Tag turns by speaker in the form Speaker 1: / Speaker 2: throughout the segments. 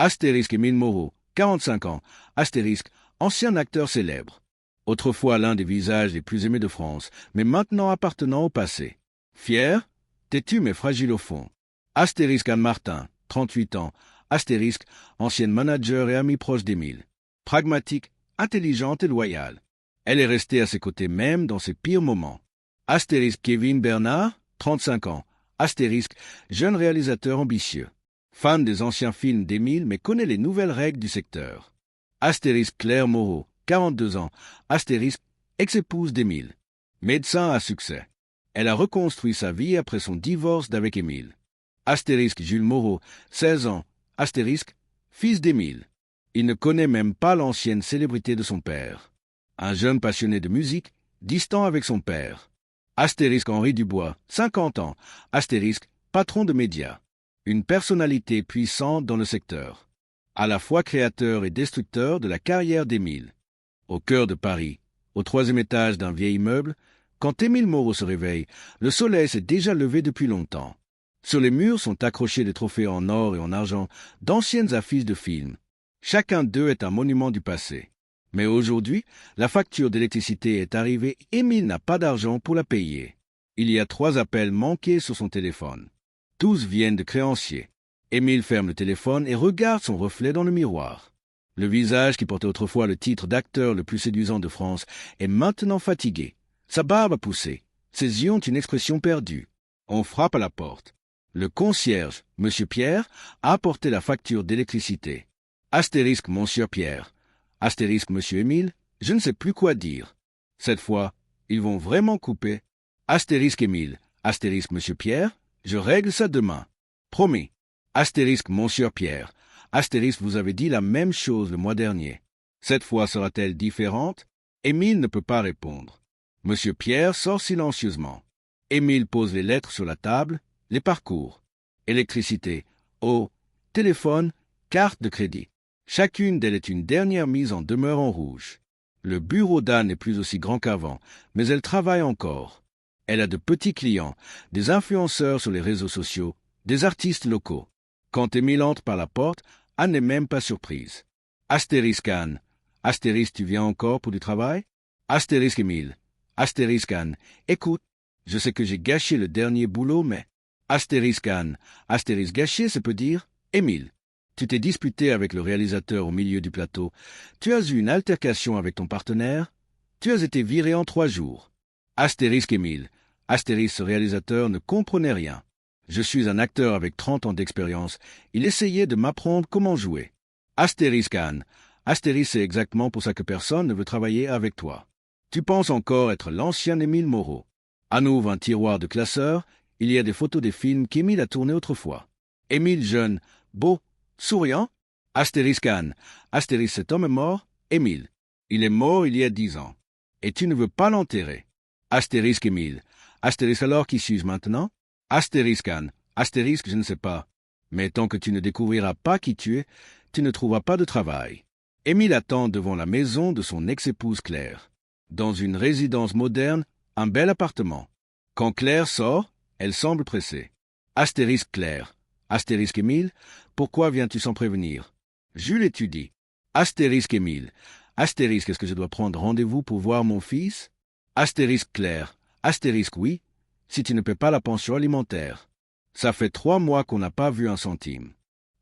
Speaker 1: Astérisque Émile Moreau, 45 ans. Astérisque, ancien acteur célèbre. Autrefois l'un des visages les plus aimés de France, mais maintenant appartenant au passé. Fier, têtu mais fragile au fond. Astérisque Anne Martin, 38 ans. Astérisque, ancienne manager et amie proche d'Émile. Pragmatique, intelligente et loyale. Elle est restée à ses côtés même dans ses pires moments. Astérisque Kevin Bernard, 35 ans. Astérisque, jeune réalisateur ambitieux. Fan des anciens films d'Émile mais connaît les nouvelles règles du secteur. Astérisque Claire Moreau, 42 ans. Astérisque, ex-épouse d'Émile. Médecin à succès. Elle a reconstruit sa vie après son divorce d'avec Émile. Astérisque Jules Moreau, 16 ans. Astérisque, fils d'Émile. Il ne connaît même pas l'ancienne célébrité de son père. Un jeune passionné de musique, distant avec son père. Astérisque Henri Dubois, 50 ans. Astérisque, patron de médias. Une personnalité puissante dans le secteur. À la fois créateur et destructeur de la carrière d'Émile. Au cœur de Paris, au 3e étage d'un vieil immeuble, quand Émile Moreau se réveille, le soleil s'est déjà levé depuis longtemps. Sur les murs sont accrochés des trophées en or et en argent d'anciennes affiches de films. Chacun d'eux est un monument du passé. Mais aujourd'hui, la facture d'électricité est arrivée et Émile n'a pas d'argent pour la payer. Il y a 3 appels manqués sur son téléphone. Tous viennent de créanciers. Émile ferme le téléphone et regarde son reflet dans le miroir. Le visage qui portait autrefois le titre d'acteur le plus séduisant de France est maintenant fatigué. Sa barbe a poussé. Ses yeux ont une expression perdue. On frappe à la porte. Le concierge, Monsieur Pierre, a apporté la facture d'électricité. Astérisque Monsieur Pierre. Astérisque Monsieur Émile, je ne sais plus quoi dire. Cette fois, ils vont vraiment couper. Astérisque Émile. Astérisque Monsieur Pierre, je règle ça demain. Promis. Astérisque Monsieur Pierre. Astérisque, vous avez dit la même chose le mois dernier. Cette fois sera-t-elle différente? Émile ne peut pas répondre. Monsieur Pierre sort silencieusement. Émile pose les lettres sur la table, les parcours. Électricité, eau, téléphone, carte de crédit. Chacune d'elles est une dernière mise en demeure en rouge. Le bureau d'Anne n'est plus aussi grand qu'avant, mais elle travaille encore. Elle a de petits clients, des influenceurs sur les réseaux sociaux, des artistes locaux. Quand Émile entre par la porte, Anne n'est même pas surprise. Astérisque Anne. Astérisque, tu viens encore pour du travail? Astérisque Émile. Astérisque Anne. Écoute, je sais que j'ai gâché le dernier boulot, mais... Astérisque Anne. Astérisque gâché, ça peut dire? Émile. Tu t'es disputé avec le réalisateur au milieu du plateau. Tu as eu une altercation avec ton partenaire. Tu as été viré en 3 jours. Astérisque Émile. Astérisque, ce réalisateur ne comprenait rien. Je suis un acteur avec 30 ans d'expérience. Il essayait de m'apprendre comment jouer. Astérisque Anne. Astérisque, c'est exactement pour ça que personne ne veut travailler avec toi. Tu penses encore être l'ancien Émile Moreau. Anne ouvre un tiroir de classeur. Il y a des photos des films qu'Émile a tournés autrefois. Émile jeune, beau, souriant. Astérisque Anne. Astérisque, cet homme est mort. Émile. Il est mort il y a 10 ans. Et tu ne veux pas l'enterrer. Astérisque Émile. Astérisque, alors qui suis-je maintenant? Astérisque Anne. Astérisque, je ne sais pas. Mais tant que tu ne découvriras pas qui tu es, tu ne trouveras pas de travail. Émile attend devant la maison de son ex-épouse Claire. Dans une résidence moderne, un bel appartement. Quand Claire sort, elle semble pressée. Astérisque Claire. Astérisque Émile, pourquoi viens-tu sans prévenir? Jules étudie. Astérisque Émile. Astérisque, est-ce que je dois prendre rendez-vous pour voir mon fils? Astérisque Claire. Astérisque oui, si tu ne paies pas la pension alimentaire. Ça fait 3 mois qu'on n'a pas vu un centime.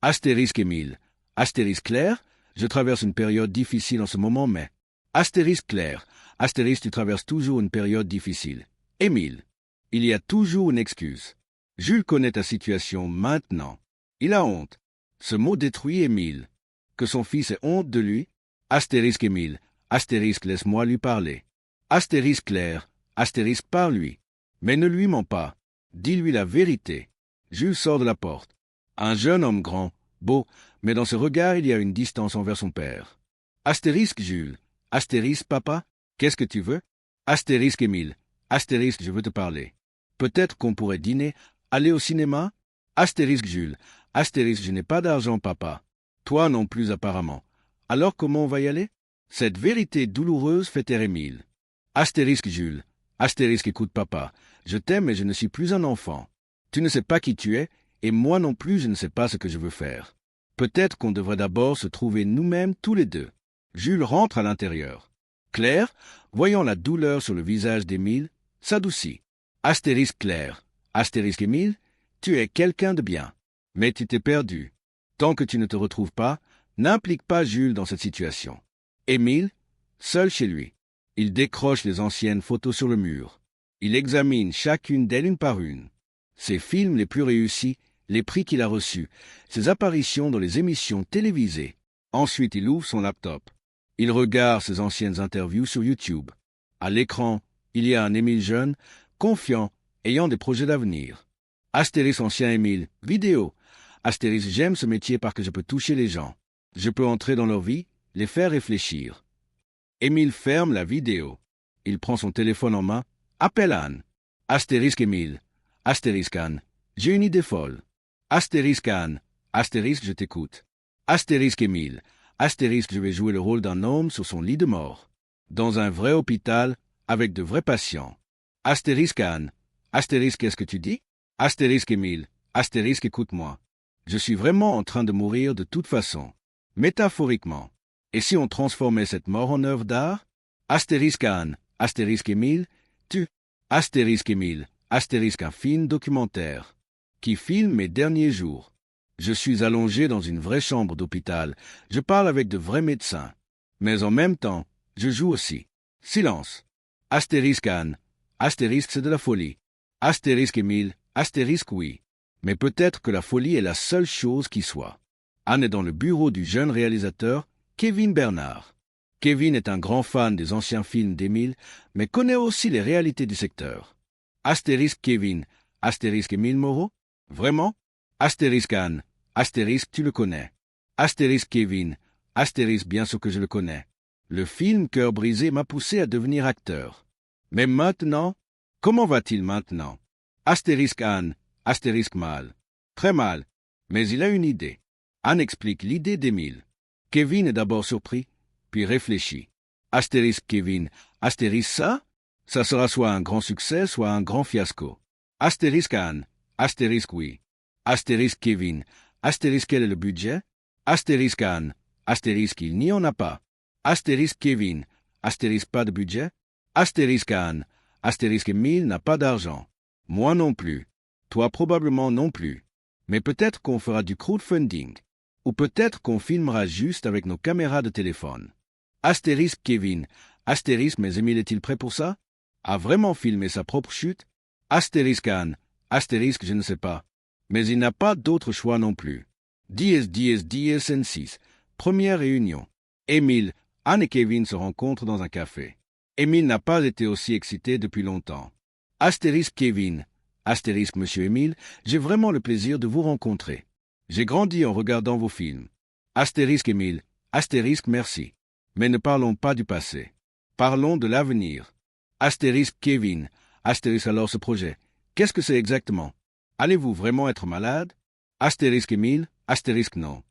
Speaker 1: Astérisque Émile. Astérisque Claire, je traverse une période difficile en ce moment, mais... Astérisque Claire. Astérisque, tu traverses toujours une période difficile. Émile. Il y a toujours une excuse. Jules connaît ta situation maintenant. Il a honte. Ce mot détruit Émile. Que son fils ait honte de lui? Astérisque Émile. Astérisque, laisse-moi lui parler. Astérisque Claire. Astérisque, parle-lui. Mais ne lui mens pas. Dis-lui la vérité. Jules sort de la porte. Un jeune homme grand, beau, mais dans ce regard il y a une distance envers son père. Astérisque Jules. Astérisque papa. Qu'est-ce que tu veux? Astérisque Émile. Astérisque, je veux te parler. Peut-être qu'on pourrait dîner, aller au cinéma? Astérisque Jules. Astérisque, je n'ai pas d'argent papa. Toi non plus apparemment. Alors comment on va y aller? Cette vérité douloureuse fait taire Émile. Astérisque Jules. Astérisque, écoute papa. Je t'aime mais je ne suis plus un enfant. Tu ne sais pas qui tu es, et moi non plus je ne sais pas ce que je veux faire. Peut-être qu'on devrait d'abord se trouver nous-mêmes tous les deux. Jules rentre à l'intérieur. Claire, voyant la douleur sur le visage d'Émile, s'adoucit. Astérisque Claire. Astérisque Émile, tu es quelqu'un de bien. Mais tu t'es perdu. Tant que tu ne te retrouves pas, n'implique pas Jules dans cette situation. Émile, seul chez lui. Il décroche les anciennes photos sur le mur. Il examine chacune d'elles une par une. Ses films les plus réussis, les prix qu'il a reçus, ses apparitions dans les émissions télévisées. Ensuite, il ouvre son laptop. Il regarde ses anciennes interviews sur YouTube. À l'écran, il y a un Émile jeune, confiant, ayant des projets d'avenir. Astérisque ancien Émile, vidéo. Astérisque j'aime ce métier parce que je peux toucher les gens. Je peux entrer dans leur vie, les faire réfléchir. Émile ferme la vidéo. Il prend son téléphone en main. Appelle Anne. Astérisque Émile. Astérisque Anne. J'ai une idée folle. Astérisque Anne. Astérisque je t'écoute. Astérisque Émile. Astérisque je vais jouer le rôle d'un homme sur son lit de mort. Dans un vrai hôpital, avec de vrais patients. Astérisque Anne. Astérisque qu'est-ce que tu dis? Astérisque Émile. Astérisque écoute-moi. Je suis vraiment en train de mourir de toute façon. Métaphoriquement. Et si on transformait cette mort en œuvre d'art? Astérisque Anne. Astérisque Émile. Tu. Astérisque Émile. Astérisque un film documentaire. Qui filme mes derniers jours. Je suis allongé dans une vraie chambre d'hôpital. Je parle avec de vrais médecins. Mais en même temps, je joue aussi. Silence. Astérisque Anne. Astérisque c'est de la folie. Astérisque Émile. Astérisque oui. Mais peut-être que la folie est la seule chose qui soit. Anne est dans le bureau du jeune réalisateur, Kevin Bernard. Kevin est un grand fan des anciens films d'Émile, mais connaît aussi les réalités du secteur. Astérisque Kevin. Astérisque Émile Moreau? Vraiment? Astérisque Anne. Astérisque tu le connais. Astérisque Kevin. Astérisque bien sûr que je le connais. Le film Cœur brisé m'a poussé à devenir acteur. Mais maintenant? Comment va-t-il maintenant? Astérisque Anne. Astérisque mal. Très mal. Mais il a une idée. Anne explique l'idée d'Émile. Kevin est d'abord surpris, puis réfléchit. Astérisque Kevin. Astérisque ça? Ça sera soit un grand succès, soit un grand fiasco. Astérisque Anne. Astérisque oui. Astérisque Kevin. Astérisque quel est le budget? Astérisque Anne. Astérisque il n'y en a pas. Astérisque Kevin. Astérisque pas de budget? Astérisque Anne. Astérisque Émile n'a pas d'argent. Moi non plus. Toi probablement non plus. Mais peut-être qu'on fera du crowdfunding. Ou peut-être qu'on filmera juste avec nos caméras de téléphone. Astérisque Kevin. Astérisque mais Émile est-il prêt pour ça? A vraiment filmé sa propre chute? Astérisque Anne. Astérisque je ne sais pas. Mais il n'a pas d'autre choix non plus. Dies N6. Première réunion. Émile, Anne et Kevin se rencontrent dans un café. Émile n'a pas été aussi excité depuis longtemps. Astérisque Kevin. Astérisque Monsieur Émile, j'ai vraiment le plaisir de vous rencontrer. J'ai grandi en regardant vos films. Astérisque Émile. Astérisque merci. Mais ne parlons pas du passé. Parlons de l'avenir. Astérisque Kevin. Astérisque alors ce projet. Qu'est-ce que c'est exactement? Allez-vous vraiment être malade? Astérisque Émile. Astérisque non.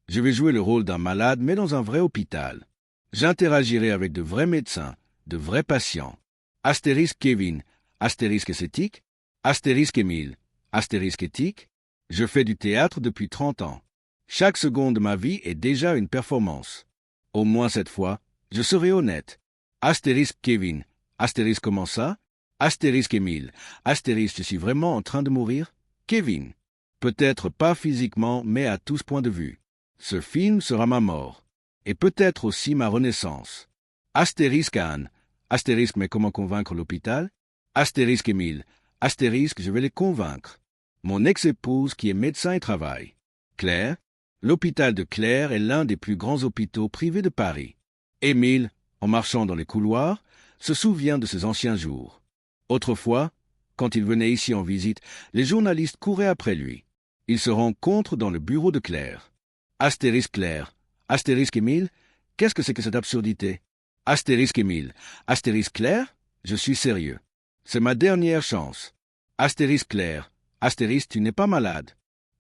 Speaker 1: Je vais jouer le rôle d'un malade, mais dans un vrai hôpital. J'interagirai avec de vrais médecins, de vrais patients. Astérisque Kevin. Astérisque esthétique? Astérisque Émile. Astérisque éthique? Je fais du théâtre depuis 30 ans. Chaque seconde de ma vie est déjà une performance. Au moins cette fois, je serai honnête. Astérisque Kevin. Astérisque comment ça? Astérisque Émile. Astérisque je suis vraiment en train de mourir? Kevin. Peut-être pas physiquement, mais à tous points de vue. Ce film sera ma mort. Et peut-être aussi ma renaissance. Astérisque Anne. Astérisque mais comment convaincre l'hôpital? Astérisque Émile. Astérisque je vais les convaincre. Mon ex-épouse qui est médecin et travaille. Claire. L'hôpital de Claire est l'un des plus grands hôpitaux privés de Paris. Émile, en marchant dans les couloirs, se souvient de ses anciens jours. Autrefois, quand il venait ici en visite, les journalistes couraient après lui. Il se rencontre dans le bureau de Claire. Astérisque Claire. Astérisque Émile, qu'est-ce que c'est que cette absurdité? Astérisque Émile. Astérisque Claire, je suis sérieux. C'est ma dernière chance. Astérisque Claire. Astérisque, tu n'es pas malade.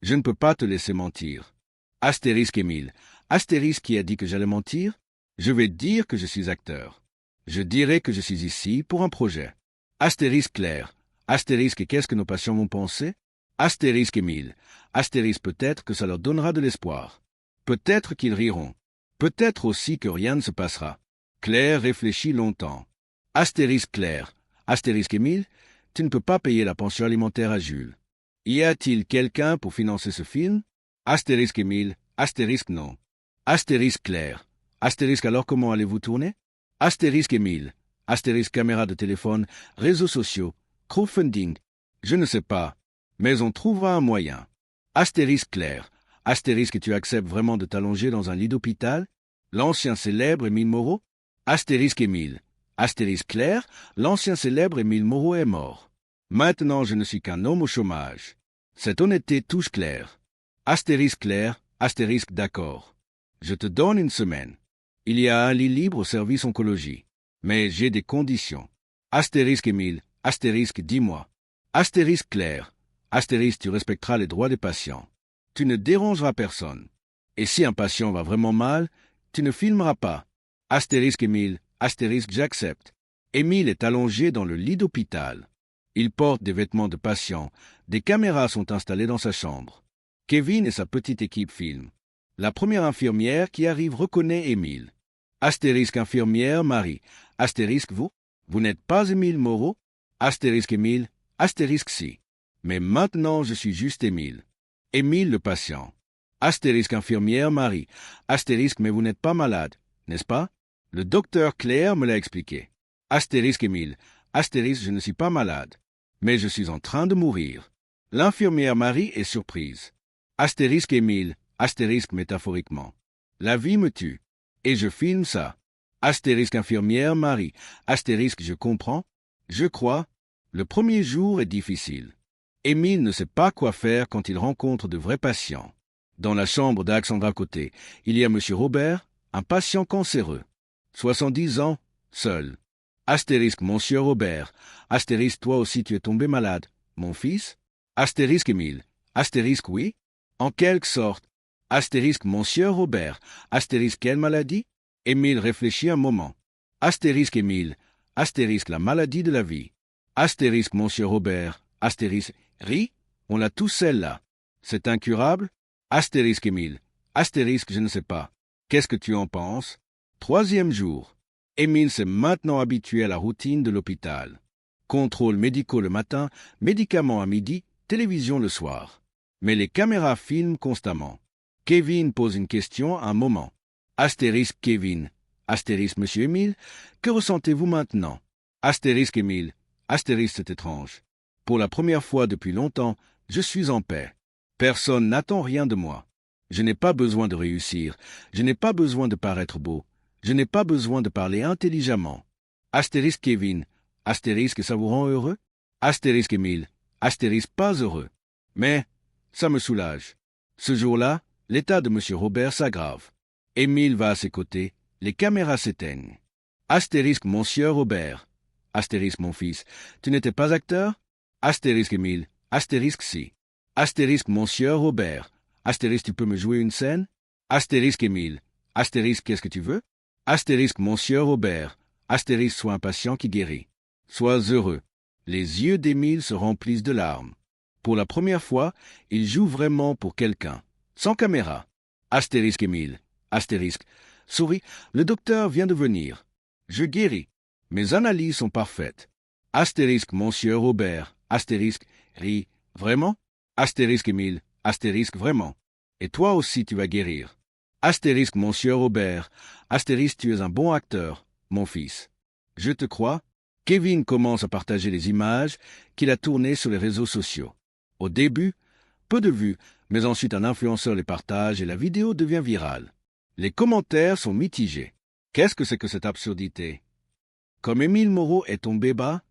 Speaker 1: Je ne peux pas te laisser mentir. Astérisque Émile. Astérisque qui a dit que j'allais mentir? Je vais dire que je suis acteur. Je dirai que je suis ici pour un projet. Astérisque Claire. Astérisque et qu'est-ce que nos patients vont penser? Astérisque Émile. Astérisque peut-être que ça leur donnera de l'espoir. Peut-être qu'ils riront. Peut-être aussi que rien ne se passera. Claire réfléchit longtemps. Astérisque Claire. Astérisque Émile, tu ne peux pas payer la pension alimentaire à Jules. Y a-t-il quelqu'un pour financer ce film? Astérisque Émile. Astérisque non. Astérisque Claire. Astérisque alors comment allez-vous tourner? Astérisque Émile. Astérisque caméra de téléphone, réseaux sociaux, crowdfunding. Je ne sais pas. Mais on trouvera un moyen. Astérisque Claire. Astérisque tu acceptes vraiment de t'allonger dans un lit d'hôpital? L'ancien célèbre Émile Moreau? Astérisque Émile. Astérisque Claire, l'ancien célèbre Émile Moreau est mort. Maintenant je ne suis qu'un homme au chômage. Cette honnêteté touche Claire. Astérisque Claire, astérisque d'accord. Je te donne une semaine. Il y a un lit libre au service oncologie. Mais j'ai des conditions. Astérisque Émile, astérisque dis-moi. Astérisque Claire, astérisque tu respecteras les droits des patients. Tu ne dérangeras personne. Et si un patient va vraiment mal, tu ne filmeras pas. Astérisque Émile, astérisque j'accepte. Émile est allongé dans le lit d'hôpital. Il porte des vêtements de patient. Des caméras sont installées dans sa chambre. Kevin et sa petite équipe filment. La première infirmière qui arrive reconnaît Émile. Astérisque infirmière Marie. Astérisque vous? Vous n'êtes pas Émile Moreau? Astérisque Émile. Astérisque si. Mais maintenant je suis juste Émile. Émile le patient. Astérisque infirmière Marie. Astérisque mais vous n'êtes pas malade, n'est-ce pas? Le docteur Claire me l'a expliqué. Astérisque Émile. Astérisque je ne suis pas malade. Mais je suis en train de mourir. L'infirmière Marie est surprise. Astérisque Émile. Astérisque métaphoriquement. La vie me tue. Et je filme ça. Astérisque infirmière Marie. Astérisque je comprends. Je crois. Le premier jour est difficile. Émile ne sait pas quoi faire quand il rencontre de vrais patients. Dans la chambre d'Alexandra Côté, il y a M. Robert, un patient cancéreux. 70 ans, seul. Astérisque Monsieur Robert. Astérisque toi aussi tu es tombé malade, mon fils? Astérisque Émile. Astérisque oui. En quelque sorte. Astérisque Monsieur Robert. Astérisque quelle maladie? Émile réfléchit un moment. Astérisque Émile. Astérisque la maladie de la vie. Astérisque Monsieur Robert. Astérisque ri. On l'a tous celle-là. C'est incurable? Astérisque Émile. Astérisque je ne sais pas. Qu'est-ce que tu en penses? Troisième jour. Émile s'est maintenant habitué à la routine de l'hôpital. Contrôles médicaux le matin, médicaments à midi, télévision le soir. Mais les caméras filment constamment. Kevin pose une question à un moment. Astérisque Kevin. Astérisque Monsieur Émile. Que ressentez-vous maintenant? Astérisque Émile. Astérisque c'est étrange. Pour la première fois depuis longtemps, je suis en paix. Personne n'attend rien de moi. Je n'ai pas besoin de réussir. Je n'ai pas besoin de paraître beau. Je n'ai pas besoin de parler intelligemment. Astérisque Kevin. Astérisque ça vous rend heureux? Astérisque Émile. Astérisque pas heureux. Mais ça me soulage. Ce jour-là, l'état de M. Robert s'aggrave. Émile va à ses côtés. Les caméras s'éteignent. Astérisque Monsieur Robert. Astérisque mon fils. Tu n'étais pas acteur? Astérisque Émile. Astérisque si. Astérisque Monsieur Robert. Astérisque tu peux me jouer une scène? Astérisque Émile. Astérisque qu'est-ce que tu veux? Astérisque Monsieur Robert. Astérisque sois un patient qui guérit. Sois heureux. Les yeux d'Émile se remplissent de larmes. Pour la première fois, il joue vraiment pour quelqu'un. Sans caméra. Astérisque Émile. Astérisque. Souris, le docteur vient de venir. Je guéris. Mes analyses sont parfaites. Astérisque Monsieur Robert. Astérisque rit. Vraiment? Astérisque Émile. Astérisque vraiment. Et toi aussi tu vas guérir. Astérisque Monsieur Robert. Astérisque tu es un bon acteur, mon fils. Je te crois. Kevin commence à partager les images qu'il a tournées sur les réseaux sociaux. Au début, peu de vues, mais ensuite un influenceur les partage et la vidéo devient virale. Les commentaires sont mitigés. Qu'est-ce que c'est que cette absurdité? Comme Émile Moreau est tombé bas?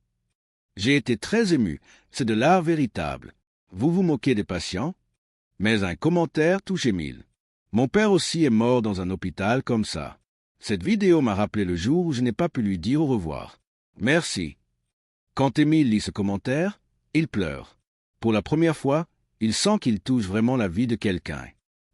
Speaker 1: J'ai été très ému, c'est de l'art véritable. Vous vous moquez des patients? Mais un commentaire touche Émile. Mon père aussi est mort dans un hôpital comme ça. Cette vidéo m'a rappelé le jour où je n'ai pas pu lui dire au revoir. Merci. Quand Émile lit ce commentaire, il pleure. Pour la première fois, il sent qu'il touche vraiment la vie de quelqu'un.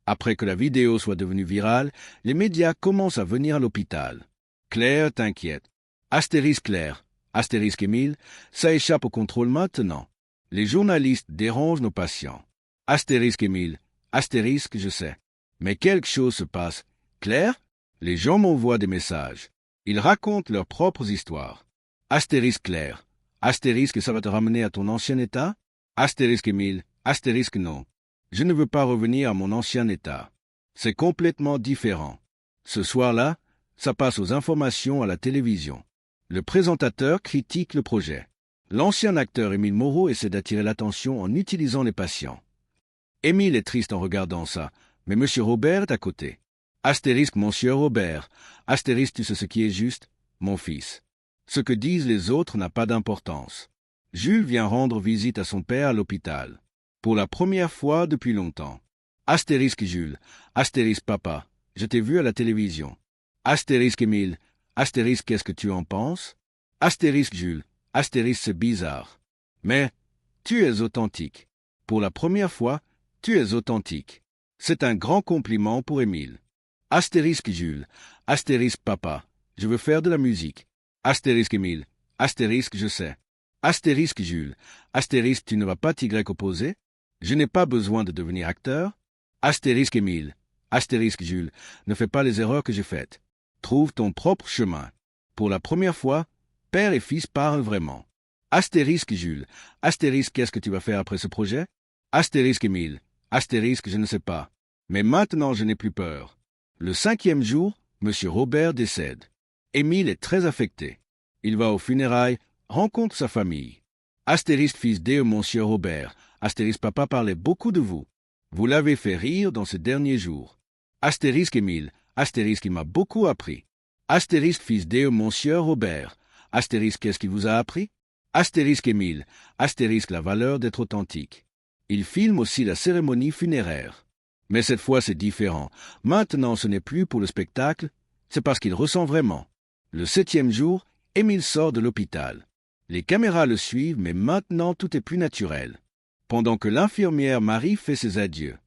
Speaker 1: Après que la vidéo soit devenue virale, les médias commencent à venir à l'hôpital. Claire t'inquiète. Astérisque Claire. Astérisque Émile, ça échappe au contrôle maintenant. Les journalistes dérangent nos patients. Astérisque Émile. Astérisque je sais. Mais quelque chose se passe. Claire, les gens m'envoient des messages. Ils racontent leurs propres histoires. Astérisque Claire. Astérisque, ça va te ramener à ton ancien état? Astérisque Émile. Astérisque non. Je ne veux pas revenir à mon ancien état. C'est complètement différent. Ce soir-là, ça passe aux informations à la télévision. Le présentateur critique le projet. L'ancien acteur Émile Moreau essaie d'attirer l'attention en utilisant les patients. Émile est triste en regardant ça, mais M. Robert est à côté. Astérisque, monsieur Robert. Astérisque, tu sais ce qui est juste, mon fils. Ce que disent les autres n'a pas d'importance. Jules vient rendre visite à son père à l'hôpital. Pour la première fois depuis longtemps. Astérisque Jules. Astérisque papa. Je t'ai vu à la télévision. Astérisque Émile. Astérisque, qu'est-ce que tu en penses? Astérisque Jules. Astérisque, c'est bizarre. Mais tu es authentique. Pour la première fois, tu es authentique. C'est un grand compliment pour Émile. Astérisque Jules. Astérisque papa. Je veux faire de la musique. Astérisque Émile. Astérisque, je sais. Astérisque Jules. Astérisque, tu ne vas pas t'y opposer? Je n'ai pas besoin de devenir acteur. Astérisque Émile. Astérisque Jules. Ne fais pas les erreurs que j'ai faites. Trouve ton propre chemin. Pour la première fois, père et fils parlent vraiment. Astérisque Jules. Astérisque, qu'est-ce que tu vas faire après ce projet? Astérisque Émile. Astérisque, je ne sais pas. Mais maintenant je n'ai plus peur. Le 5e jour, M. Robert décède. Émile est très affecté. Il va aux funérailles, rencontre sa famille. Astérisque fils de monsieur Robert. Astérisque papa parlait beaucoup de vous. Vous l'avez fait rire dans ces derniers jours. Astérisque Émile. Astérisque, il m'a beaucoup appris. Astérisque fils de monsieur Robert. Astérisque, qu'est-ce qu'il vous a appris? Astérisque Émile. Astérisque, la valeur d'être authentique. Il filme aussi la cérémonie funéraire. Mais cette fois c'est différent. Maintenant ce n'est plus pour le spectacle, c'est parce qu'il ressent vraiment. Le 7e jour, Émile sort de l'hôpital. Les caméras le suivent, mais maintenant tout est plus naturel. Pendant que l'infirmière Marie fait ses adieux.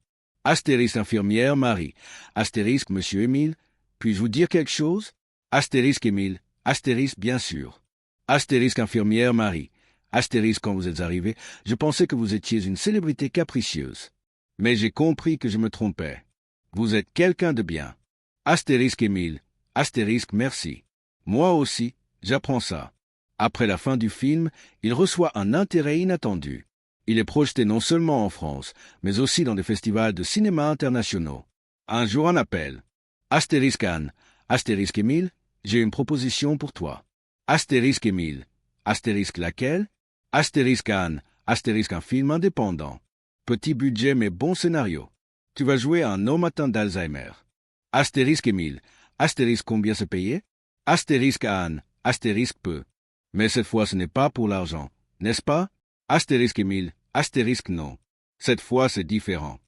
Speaker 1: Astérisque infirmière Marie. Astérisque monsieur Émile. Puis-je vous dire quelque chose? Astérisque Émile. Astérisque bien sûr. Astérisque infirmière Marie. Astérisque quand vous êtes arrivé, je pensais que vous étiez une célébrité capricieuse. Mais j'ai compris que je me trompais. Vous êtes quelqu'un de bien. Astérisque Émile. Astérisque merci. Moi aussi, j'apprends ça. Après la fin du film, il reçoit un intérêt inattendu. Il est projeté non seulement en France, mais aussi dans des festivals de cinéma internationaux. Un jour un appel. Astérisque Anne. Astérisque Émile, j'ai une proposition pour toi. Astérisque Émile. Astérisque laquelle? Astérisque Anne. Astérisque un film indépendant. Petit budget mais bon scénario. Tu vas jouer un homme atteint d'Alzheimer. Astérisque Émile. Astérisque combien se payer? Astérisque Anne. Astérisque peu. Mais cette fois ce n'est pas pour l'argent, n'est-ce pas? Astérisque Émile. Astérisque non. Cette fois c'est différent.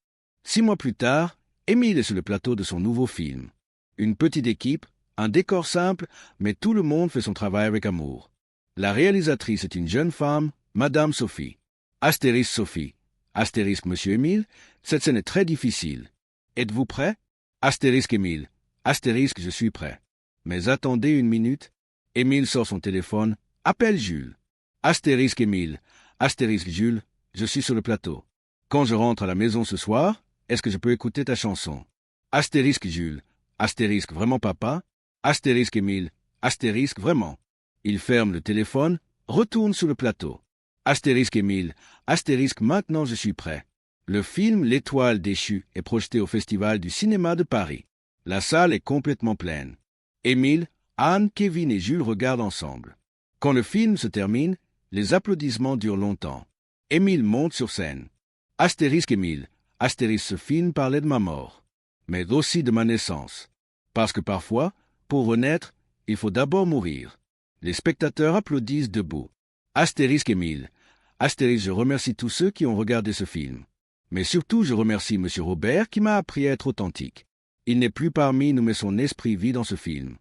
Speaker 1: 6 mois plus tard, Émile est sur le plateau de son nouveau film. Une petite équipe, un décor simple, mais tout le monde fait son travail avec amour. La réalisatrice est une jeune femme, Madame Sophie. Astérisque Sophie. Astérisque monsieur Émile, cette scène est très difficile. Êtes-vous prêt? Astérisque Émile. Astérisque, je suis prêt. Mais attendez une minute. Émile sort son téléphone. Appelle Jules. Astérisque Émile. Astérisque Jules, je suis sur le plateau. Quand je rentre à la maison ce soir, est-ce que je peux écouter ta chanson? Astérisque Jules. Astérisque vraiment papa? Astérisque Émile. Astérisque vraiment. Il ferme le téléphone, retourne sur le plateau. Astérisque Émile. Astérisque maintenant je suis prêt. Le film L'Étoile déchue est projeté au Festival du cinéma de Paris. La salle est complètement pleine. Émile, Anne, Kevin et Jules regardent ensemble. Quand le film se termine, les applaudissements durent longtemps. Émile monte sur scène. Astérisque Émile. Astérisque, ce film parlait de ma mort, mais aussi de ma naissance. Parce que parfois, pour renaître, il faut d'abord mourir. Les spectateurs applaudissent debout. Astérisque Émile. Astérisque, je remercie tous ceux qui ont regardé ce film. Mais surtout, je remercie M. Robert qui m'a appris à être authentique. Il n'est plus parmi nous, mais son esprit vit dans ce film.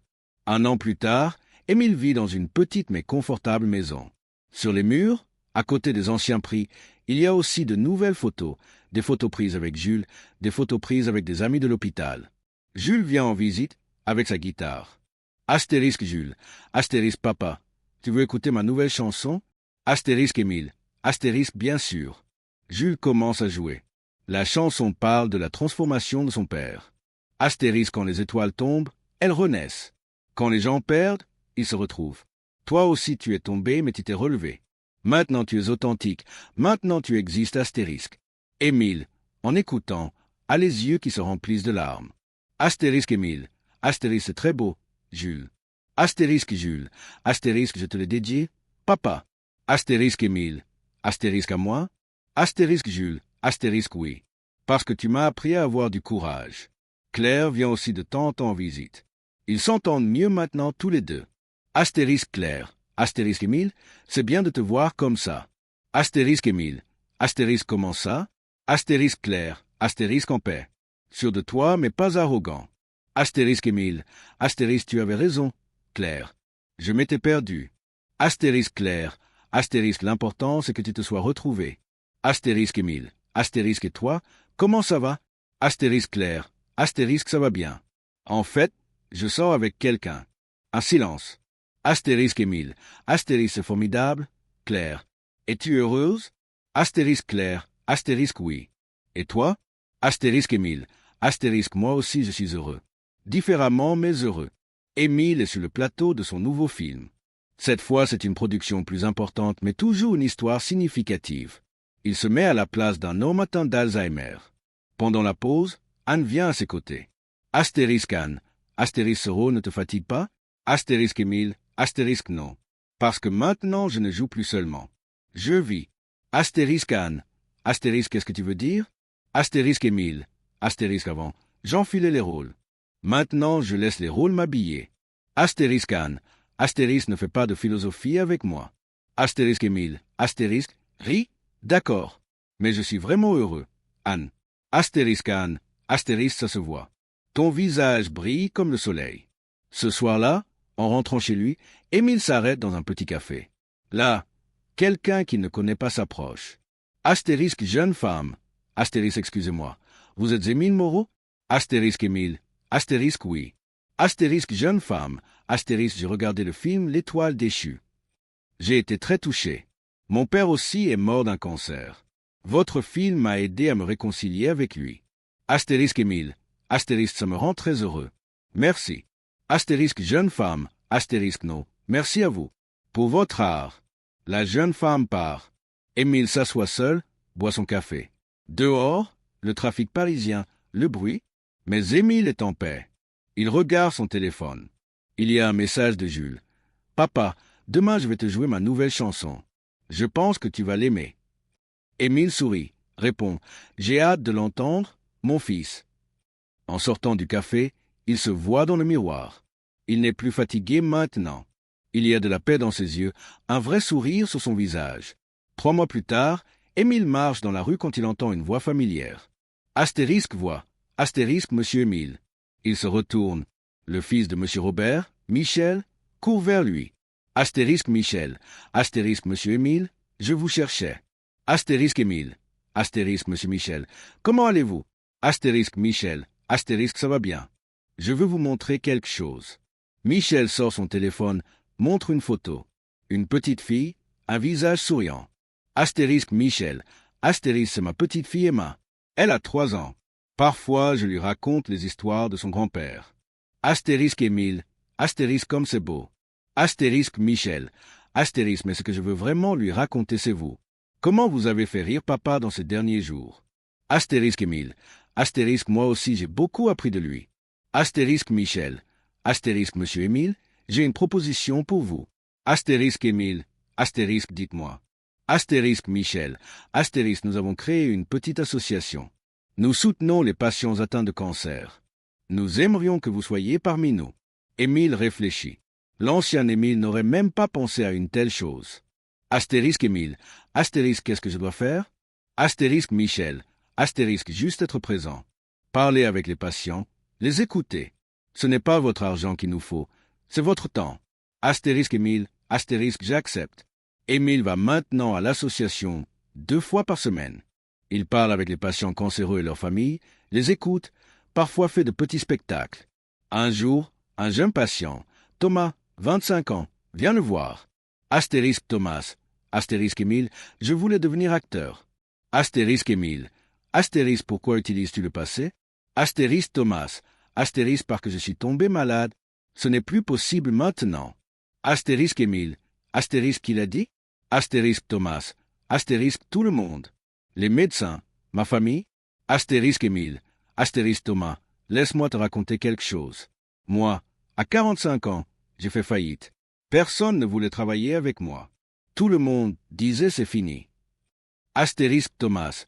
Speaker 1: 1 an plus tard, Émile vit dans une petite mais confortable maison. Sur les murs, à côté des anciens prix, il y a aussi de nouvelles photos, des photos prises avec Jules, des photos prises avec des amis de l'hôpital. Jules vient en visite avec sa guitare. Astérisque Jules. Astérisque papa. Tu veux écouter ma nouvelle chanson? Astérisque Émile. Astérisque bien sûr. Jules commence à jouer. La chanson parle de la transformation de son père. Astérisque, quand les étoiles tombent, elles renaissent. Quand les gens perdent, ils se retrouvent. Toi aussi tu es tombé, mais tu t'es relevé. Maintenant tu es authentique, maintenant tu existes, astérisque. Émile, en écoutant, a les yeux qui se remplissent de larmes. Astérisque Émile, astérisque c'est très beau, Jules. Astérisque Jules, astérisque je te le dédie, papa. Astérisque Émile, astérisque à moi. Astérisque Jules, astérisque oui. Parce que tu m'as appris à avoir du courage. Claire vient aussi de temps en temps en visite. Ils s'entendent mieux maintenant tous les deux. Astérisque Claire, astérisque Émile, c'est bien de te voir comme ça. Astérisque Émile, astérisque comment ça? Astérisque Claire, astérisque en paix. Sûr de toi, mais pas arrogant. Astérisque Émile, astérisque tu avais raison, Claire. Je m'étais perdu. Astérisque Claire, astérisque l'important c'est que tu te sois retrouvé. Astérisque Émile, astérisque et toi, comment ça va? Astérisque Claire, astérisque ça va bien. En fait, je sors avec quelqu'un. Un silence. Astérisque Émile, astérisque c'est formidable, Claire. Es-tu heureuse? Astérisque Claire, astérisque oui. Et toi? Astérisque Émile, astérisque moi aussi je suis heureux. Différemment mais heureux. Émile est sur le plateau de son nouveau film. Cette fois c'est une production plus importante mais toujours une histoire significative. Il se met à la place d'un homme atteint d'Alzheimer. Pendant la pause, Anne vient à ses côtés. Astérisque Anne, astérisque ce rôle ne te fatigue pas? Astérisque Émile, astérisque non. Parce que maintenant je ne joue plus seulement. Je vis. Astérisque Anne, astérisque qu'est-ce que tu veux dire? Astérisque Émile, astérisque avant, j'enfilais les rôles. Maintenant je laisse les rôles m'habiller. Astérisque Anne, astérisque ne fait pas de philosophie avec moi. Astérisque Émile, astérisque, ris? D'accord. Mais je suis vraiment heureux. Anne. Astérisque Anne, astérisque ça se voit. Ton visage brille comme le soleil. Ce soir-là, en rentrant chez lui, Émile s'arrête dans un petit café. Là, quelqu'un qu'il ne connaît pas s'approche. Astérisque jeune femme. Astérisque excusez-moi. Vous êtes Émile Moreau? Astérisque Émile. Astérisque oui. Astérisque jeune femme. Astérisque j'ai regardé le film L'étoile déchue. J'ai été très touché. Mon père aussi est mort d'un cancer. Votre film m'a aidé à me réconcilier avec lui. Astérisque Émile. Astérisque ça me rend très heureux. Merci. Astérisque jeune femme. Astérisque non. Merci à vous. Pour votre art. La jeune femme part. Émile s'assoit seul, boit son café. Dehors, le trafic parisien, le bruit. Mais Émile est en paix. Il regarde son téléphone. Il y a un message de Jules. Papa, demain je vais te jouer ma nouvelle chanson. Je pense que tu vas l'aimer. Émile sourit, répond. J'ai hâte de l'entendre, mon fils. En sortant du café, il se voit dans le miroir. Il n'est plus fatigué maintenant. Il y a de la paix dans ses yeux, un vrai sourire sur son visage. 3 mois plus tard, Émile marche dans la rue quand il entend une voix familière. Astérisque voix. Astérisque monsieur Émile. Il se retourne. Le fils de monsieur Robert, Michel, court vers lui. Astérisque Michel. Astérisque monsieur Émile, je vous cherchais. Astérisque Émile. Astérisque monsieur Michel. Comment allez-vous? Astérisque Michel. Astérisque ça va bien. Je veux vous montrer quelque chose. Michel sort son téléphone, montre une photo. Une petite fille, un visage souriant. Astérisque Michel. Astérisque c'est ma petite fille Emma. Elle a 3 ans. Parfois je lui raconte les histoires de son grand-père. Astérisque Émile. Astérisque comme c'est beau. Astérisque Michel. Astérisque mais ce que je veux vraiment lui raconter c'est vous. Comment vous avez fait rire papa dans ces derniers jours? Astérisque Émile. Astérisque moi aussi j'ai beaucoup appris de lui. Astérisque Michel. Astérisque monsieur Émile, j'ai une proposition pour vous. Astérisque Émile. Astérisque dites-moi. Astérisque Michel. Astérisque nous avons créé une petite association. Nous soutenons les patients atteints de cancer. Nous aimerions que vous soyez parmi nous. Émile réfléchit. L'ancien Émile n'aurait même pas pensé à une telle chose. Astérisque Émile. Astérisque qu'est-ce que je dois faire? Astérisque Michel. Astérisque juste être présent. Parler avec les patients. Les écouter. Ce n'est pas votre argent qu'il nous faut. C'est votre temps. Astérisque Émile. Astérisque j'accepte. Émile va maintenant à l'association 2 fois par semaine. Il parle avec les patients cancéreux et leurs familles, les écoute, parfois fait de petits spectacles. Un jour, un jeune patient, Thomas, 25 ans, vient le voir. Astérisque Thomas. Astérisque Émile, je voulais devenir acteur. Astérisque Émile. Astérisque pourquoi utilises-tu le passé? Astérisque Thomas. Astérisque parce que je suis tombé malade. Ce n'est plus possible maintenant. Astérisque Émile. Astérisque qu'il a dit? Astérisque Thomas. Astérisque tout le monde. Les médecins. Ma famille? Astérisque Émile. Astérisque Thomas. Laisse-moi te raconter quelque chose. Moi, à 45 ans, j'ai fait faillite. Personne ne voulait travailler avec moi. Tout le monde disait c'est fini. Astérisque Thomas.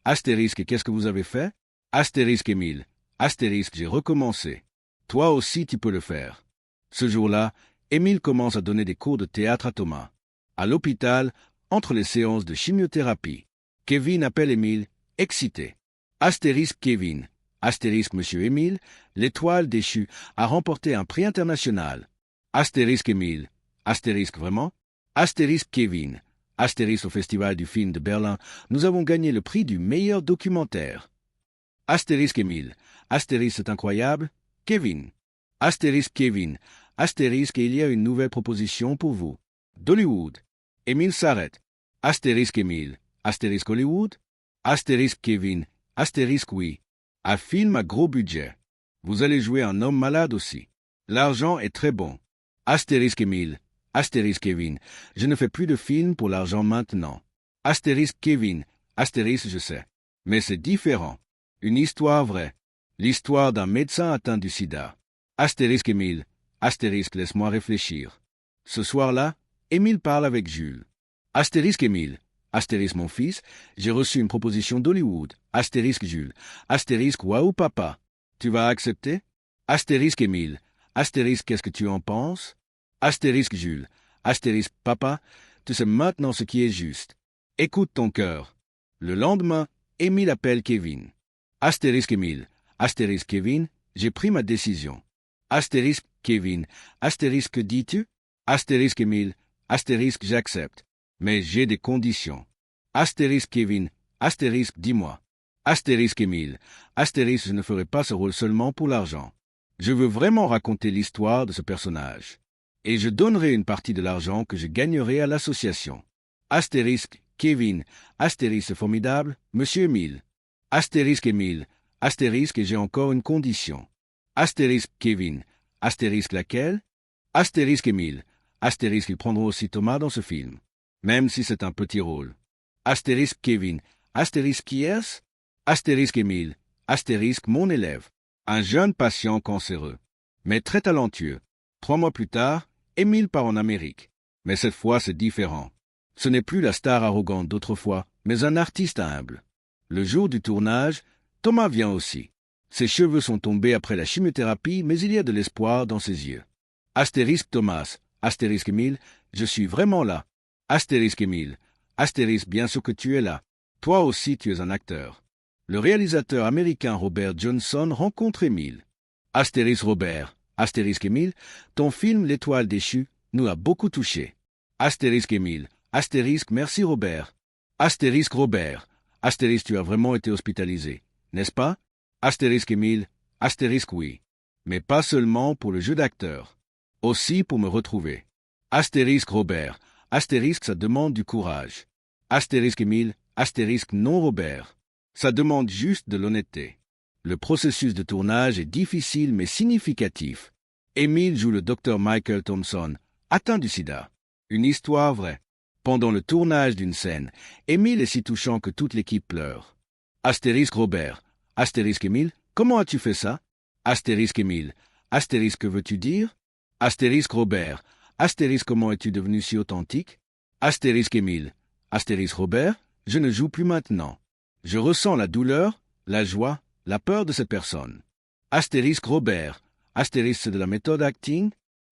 Speaker 1: Astérisque, qu'est-ce que vous avez fait? Astérisque Émile. Astérisque, j'ai recommencé. Toi aussi tu peux le faire. Ce jour-là, Émile commence à donner des cours de théâtre à Thomas. À l'hôpital, entre les séances de chimiothérapie, Kevin appelle Émile, excité. Astérisque Kevin. Astérisque Monsieur Émile, l'étoile déchue, a remporté un prix international. Astérisque Émile. Astérisque vraiment? Astérisque Kevin. Astérisque au Festival du film de Berlin, nous avons gagné le prix du meilleur documentaire. Astérisque Émile. Astérisque, c'est incroyable. Kevin. Astérisque Kevin. Astérisque, il y a une nouvelle proposition pour vous. D'Hollywood. Émile s'arrête. Astérisque Émile. Astérisque Hollywood. Astérisque Kevin. Astérisque oui. Un film à gros budget. Vous allez jouer un homme malade aussi. L'argent est très bon. Astérisque Émile. Astérisque Kevin. Je ne fais plus de films pour l'argent maintenant. Astérisque Kevin. Astérisque je sais. Mais c'est différent. Une histoire vraie. L'histoire d'un médecin atteint du sida. Astérisque Émile. Astérisque, laisse-moi réfléchir. Ce soir-là, Émile parle avec Jules. Astérisque Émile. Astérisque mon fils, j'ai reçu une proposition d'Hollywood. Astérisque Jules. Astérisque waouh papa. Tu vas accepter? Astérisque Émile. Astérisque qu'est-ce que tu en penses? Astérisque Jules. Astérisque papa, tu sais maintenant ce qui est juste. Écoute ton cœur. Le lendemain, Émile appelle Kevin. Astérisque Émile. Astérisque Kevin, j'ai pris ma décision. Astérisque Kevin. Astérisque que dis-tu? Astérisque Émile. Astérisque j'accepte. Mais j'ai des conditions. Astérisque Kevin. Astérisque dis-moi. Astérisque Émile. Astérisque je ne ferai pas ce rôle seulement pour l'argent. Je veux vraiment raconter l'histoire de ce personnage. Et je donnerai une partie de l'argent que je gagnerai à l'association. Astérisque Kevin. Astérisque c'est formidable. Monsieur Émile. Astérisque Émile. Astérisque et j'ai encore une condition. Astérisque Kevin. Astérisque laquelle? Astérisque Émile. Astérisque ils prendront aussi Thomas dans ce film. Même si c'est un petit rôle. Astérisque Kevin. Astérisque qui est-ce? Astérisque Émile. Astérisque mon élève. Un jeune patient cancéreux. Mais très talentueux. 3 mois plus tard, Émile part en Amérique. Mais cette fois c'est différent. Ce n'est plus la star arrogante d'autrefois, mais un artiste humble. Le jour du tournage, Thomas vient aussi. Ses cheveux sont tombés après la chimiothérapie, mais il y a de l'espoir dans ses yeux. Astérisque Thomas. Astérisque Émile, je suis vraiment là. Astérisque Émile. Astérisque bien sûr que tu es là. Toi aussi tu es un acteur. Le réalisateur américain Robert Johnson rencontre Émile. Astérisque Robert. Astérisque Émile, ton film L'étoile déchue nous a beaucoup touchés. Astérisque Émile. Astérisque merci Robert. Astérisque Robert. Astérisque tu as vraiment été hospitalisé, n'est-ce pas? Astérisque Émile. Astérisque oui. Mais pas seulement pour le jeu d'acteur. Aussi pour me retrouver. Astérisque Robert. Astérisque ça demande du courage. Astérisque Émile. Astérisque non Robert. Ça demande juste de l'honnêteté. Le processus de tournage est difficile mais significatif. Émile joue le docteur Michael Thompson, atteint du sida. Une histoire vraie. Pendant le tournage d'une scène, Émile est si touchant que toute l'équipe pleure. Astérisque Robert. Astérisque Émile, comment as-tu fait ça? Astérisque Émile. Astérisque que veux-tu dire? Astérisque Robert. Astérisque comment es-tu devenu si authentique? Astérisque Émile. Astérisque Robert, je ne joue plus maintenant. Je ressens la douleur, la joie, la peur de cette personne. Astérisque Robert. Astérisque c'est de la méthode acting?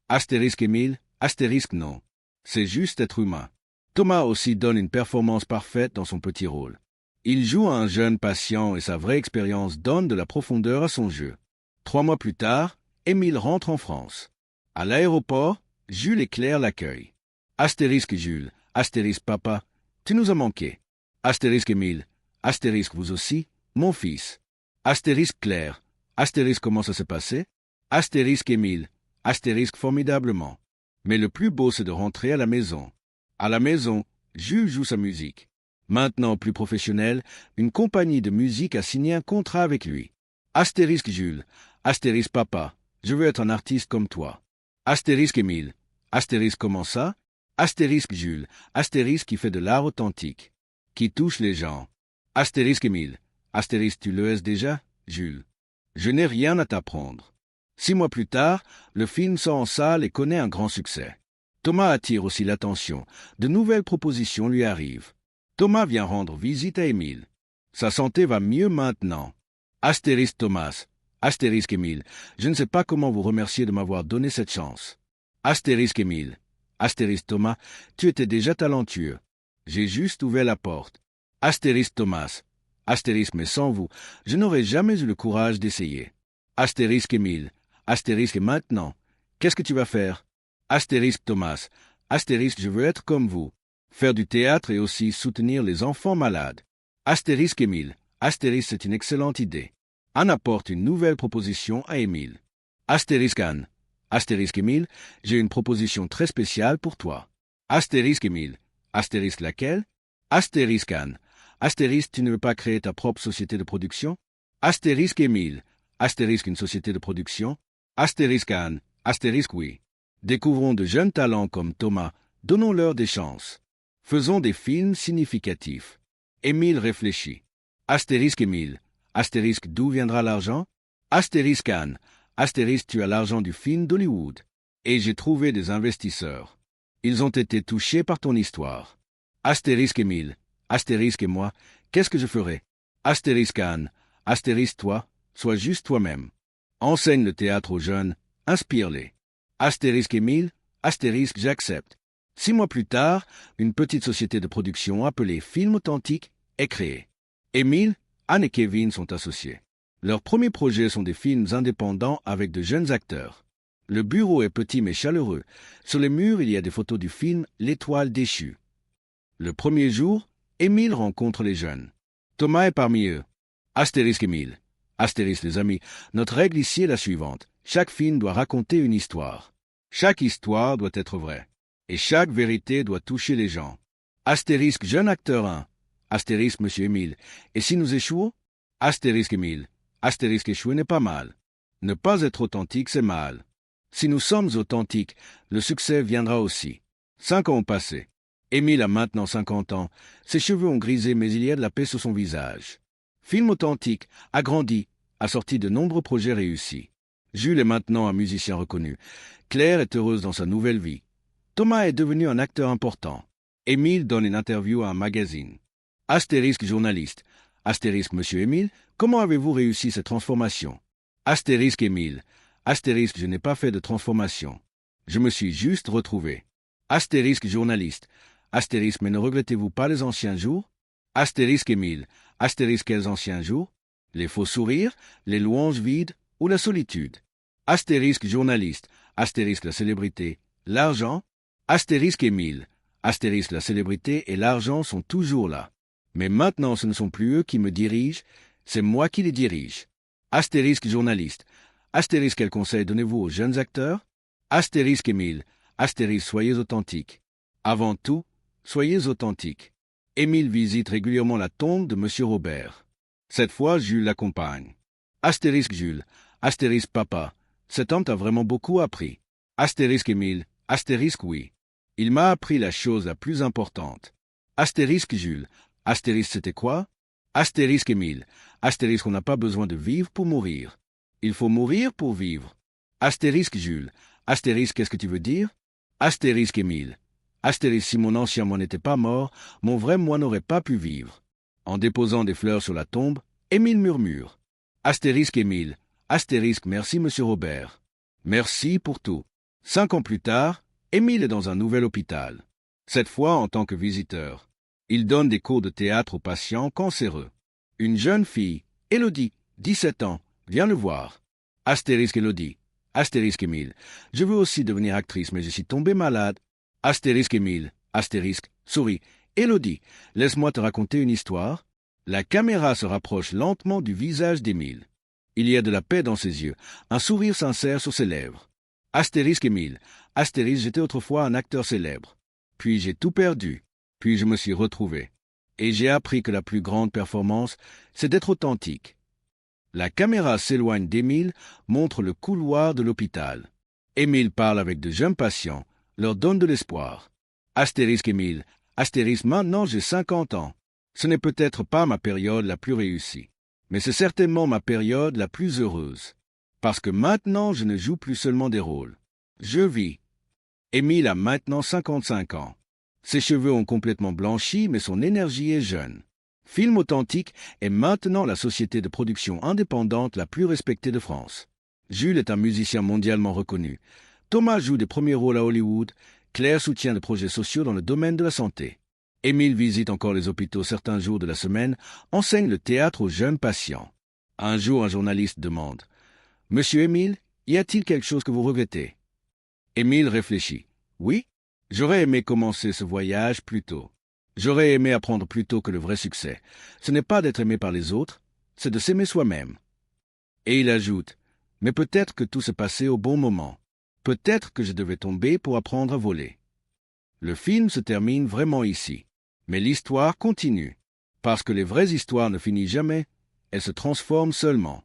Speaker 1: Astérisque Émile. Astérisque non. C'est juste être humain. Thomas aussi donne une performance parfaite dans son petit rôle. Il joue un jeune patient et sa vraie expérience donne de la profondeur à son jeu. 3 mois plus tard, Émile rentre en France. À l'aéroport, Jules et Claire l'accueillent. Astérisque Jules. Astérisque papa. Tu nous as manqué. Astérisque Émile. Astérisque vous aussi, mon fils. Astérisque Claire. Astérisque comment ça s'est passé? Astérisque Émile. Astérisque formidablement. Mais le plus beau c'est de rentrer à la maison. À la maison, Jules joue sa musique. Maintenant plus professionnel, une compagnie de musique a signé un contrat avec lui. Astérisque Jules. Astérisque papa, je veux être un artiste comme toi. Astérisque Émile. Astérisque comment ça? Astérisque Jules. Astérisque qui fait de l'art authentique. Qui touche les gens. Astérisque Émile. Astérisque tu le es déjà, Jules. Je n'ai rien à t'apprendre. 6 mois plus tard, le film sort en salle et connaît un grand succès. Thomas attire aussi l'attention. De nouvelles propositions lui arrivent. Thomas vient rendre visite à Émile. Sa santé va mieux maintenant. Astérisque Thomas. Astérisque Émile. Je ne sais pas comment vous remercier de m'avoir donné cette chance. Astérisque Émile. Astérisque Thomas. Tu étais déjà talentueux. J'ai juste ouvert la porte. Astérisque Thomas. Astérisque mais sans vous, je n'aurais jamais eu le courage d'essayer. Astérisque Émile. Astérisque et maintenant. Qu'est-ce que tu vas faire? Astérisque Thomas. Astérisque je veux être comme vous. Faire du théâtre et aussi soutenir les enfants malades. Astérisque Émile. Astérisque c'est une excellente idée. Anne apporte une nouvelle proposition à Émile. Astérisque Anne. Astérisque Émile, j'ai une proposition très spéciale pour toi. Astérisque Émile. Astérisque laquelle? Astérisque Anne. Astérisque, tu ne veux pas créer ta propre société de production? Astérisque Émile. Astérisque une société de production? Astérisque Anne. Astérisque oui. Découvrons de jeunes talents comme Thomas. Donnons-leur des chances. Faisons des films significatifs. Émile réfléchit. Astérisque Émile. Astérisque d'où viendra l'argent? Astérisque Anne. Astérisque tu as l'argent du film d'Hollywood. Et j'ai trouvé des investisseurs. Ils ont été touchés par ton histoire. Astérisque Émile. Astérisque et moi, qu'est-ce que je ferai? Astérisque Anne. Astérisque toi, sois juste toi-même. Enseigne le théâtre aux jeunes, inspire-les. Astérisque Émile. Astérisque j'accepte. 6 mois plus tard, une petite société de production appelée Film Authentique est créée. Émile, Anne et Kevin sont associés. Leurs premiers projets sont des films indépendants avec de jeunes acteurs. Le bureau est petit mais chaleureux. Sur les murs, il y a des photos du film L'Étoile déchue. Le premier jour, Émile rencontre les jeunes. Thomas est parmi eux. Astérisque Émile. Astérisque les amis, notre règle ici est la suivante. Chaque film doit raconter une histoire. Chaque histoire doit être vraie. Et chaque vérité doit toucher les gens. Astérisque jeune acteur 1. Astérisque monsieur Émile. Et si nous échouons? Astérisque Émile. Astérisque échouer n'est pas mal. Ne pas être authentique, c'est mal. Si nous sommes authentiques, le succès viendra aussi. 5 ans ont passé. Émile a maintenant 50 ans. Ses cheveux ont grisé, mais il y a de la paix sur son visage. Film authentique, a grandi, a sorti de nombreux projets réussis. Jules est maintenant un musicien reconnu. Claire est heureuse dans sa nouvelle vie. Thomas est devenu un acteur important. Émile donne une interview à un magazine. Astérisque journaliste. Astérisque monsieur Émile, comment avez-vous réussi cette transformation? Astérisque Émile. Astérisque je n'ai pas fait de transformation. Je me suis juste retrouvé. Astérisque journaliste. Astérisque mais ne regrettez-vous pas les anciens jours? Astérisque Émile. Astérisque quels anciens jours? Les faux sourires, les louanges vides ou la solitude? Astérisque journaliste. Astérisque la célébrité. L'argent? Astérisque Émile. Astérisque la célébrité et l'argent sont toujours là. Mais maintenant ce ne sont plus eux qui me dirigent, c'est moi qui les dirige. Astérisque journaliste. Astérisque quel conseil donnez-vous aux jeunes acteurs? Astérisque Émile. Astérisque soyez authentique. Avant tout, soyez authentique. Émile visite régulièrement la tombe de monsieur Robert. Cette fois, Jules l'accompagne. Astérisque Jules. Astérisque papa. Cet homme t'a vraiment beaucoup appris. Astérisque Émile. Astérisque oui. Il m'a appris la chose la plus importante. Astérisque Jules. Astérisque c'était quoi? Astérisque Émile. Astérisque on n'a pas besoin de vivre pour mourir. Il faut mourir pour vivre. Astérisque Jules. Astérisque qu'est-ce que tu veux dire? Astérisque Émile. Astérisque si mon ancien moi n'était pas mort, mon vrai moi n'aurait pas pu vivre. En déposant des fleurs sur la tombe, Émile murmure. Astérisque Émile. Astérisque merci monsieur Robert. Merci pour tout. 5 ans plus tard, Émile est dans un nouvel hôpital. Cette fois en tant que visiteur. Il donne des cours de théâtre aux patients cancéreux. Une jeune fille, Élodie, 17 ans, vient le voir. Astérisque Élodie. Astérisque Émile. Je veux aussi devenir actrice, mais je suis tombée malade. Astérisque Émile. Astérisque. Souris. Élodie, laisse-moi te raconter une histoire. La caméra se rapproche lentement du visage d'Émile. Il y a de la paix dans ses yeux, un sourire sincère sur ses lèvres. Astérisque Émile. Astérisque, j'étais autrefois un acteur célèbre. Puis j'ai tout perdu. Puis je me suis retrouvé. Et j'ai appris que la plus grande performance, c'est d'être authentique. La caméra s'éloigne d'Émile, montre le couloir de l'hôpital. Émile parle avec de jeunes patients, leur donne de l'espoir. Astérisque Émile. Astérisque maintenant j'ai 50 ans. Ce n'est peut-être pas ma période la plus réussie, mais c'est certainement ma période la plus heureuse. Parce que maintenant je ne joue plus seulement des rôles. Je vis. Émile a maintenant 55 ans. Ses cheveux ont complètement blanchi, mais son énergie est jeune. Film Authentique est maintenant la société de production indépendante la plus respectée de France. Jules est un musicien mondialement reconnu. Thomas joue des premiers rôles à Hollywood. Claire soutient des projets sociaux dans le domaine de la santé. Émile visite encore les hôpitaux certains jours de la semaine, enseigne le théâtre aux jeunes patients. Un jour, un journaliste demande « Monsieur Émile, y a-t-il quelque chose que vous regrettez ?» Émile réfléchit. « Oui, j'aurais aimé commencer ce voyage plus tôt. J'aurais aimé apprendre plus tôt que le vrai succès. Ce n'est pas d'être aimé par les autres, c'est de s'aimer soi-même. » Et il ajoute « Mais peut-être que tout s'est passé au bon moment. Peut-être que je devais tomber pour apprendre à voler. » Le film se termine vraiment ici. Mais l'histoire continue. Parce que les vraies histoires ne finissent jamais, elles se transforment seulement.